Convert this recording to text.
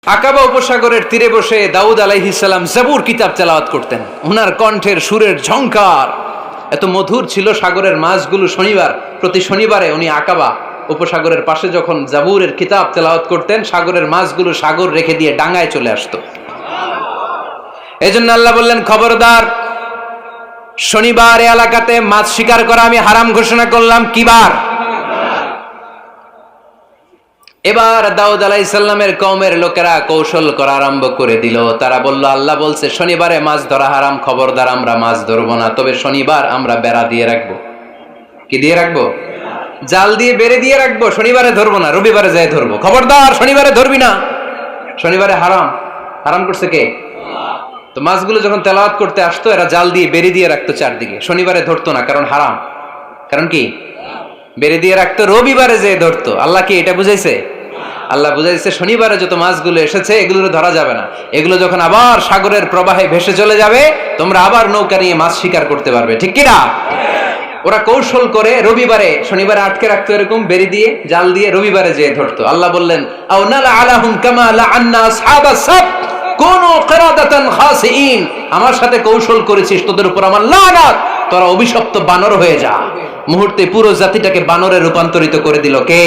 আকাবা উপসাগরের তীরে বসে দাউদ আলাইহিস সালাম জাবুর কিতাব তেলাওয়াত করতেন। ওনার কণ্ঠের সুরের ঝংকার এত মধুর ছিল, সাগরের মাছগুলো প্রতি শনিবারে উনি আকাবা উপসাগরের পাশে যখন জাবুরের কিতাব তেলাওয়াত করতেন, সাগরের মাছগুলো সাগর রেখে দিয়ে ডাঙায় চলে আসতো। এজন্য আল্লাহ বললেন, খবরদার, শনিবার এই এলাকাতে মাছ শিকার করা আমি হারাম ঘোষণা করলাম। কিবার? এবার দাউদ আলাইহিস সালামের কওমের লোকেরা কৌশল করা আরম্ভ করে দিল। তারা বলল, আল্লাহ বলছে শনিবারে মাছ ধরা হারাম, খবরদার আমরা মাছ ধরবো না, তবে শনিবার আমরা বেড়া দিয়ে রাখবো। কি দিয়ে রাখবো? জাল দিয়ে বেড়ে দিয়ে রাখবো। শনিবারে ধরবো না, রবিবারে যাই ধরবো। খবরদার, শনিবারে ধরবি না, শনিবারে হারাম। হারাম করছে কে? তো মাছগুলো যখন তেলাওয়াত করতে আসতো, এরা জাল দিয়ে বেড়ে দিয়ে রাখতো চারদিকে। শনিবারে ধরতো না, কারণ হারাম। কারণ কি? বেড়ে দিয়ে রাখতো, রবিবারে যে ধরতো। আল্লাহ কি এটা বুঝাইছে? আল্লাহ বুঝাইছে শনিবারে যত মাছগুলো এসেছে এগুলো ধরা যাবে না। এগুলো যখন আবার সাগরের প্রবাহে ভেসে চলে যাবে, তোমরা আবার নৌকা নিয়ে মাছ শিকার করতে পারবে। ঠিক কিনা? ওরা কৌশল করে রবিবারে, শনিবারে আটকে রাখতো এরকম বেড়ে দিয়ে, জাল দিয়ে, রবিবারে যেয়ে ধরতো। আল্লাহ বললেন, আও নালা আলাহুম কামা লাআন্না আসহাবাস সাবত কুনু কিরাদাতান খাসিইন। আমার সাথে কৌশল করেছিস, তোদের উপর আমার লানাত, তোরা অভিশপ্ত বানর হয়ে যা। মুহূর্তে পুরো জাতিটাকে বানরে রূপান্তরিত করে দিল কে?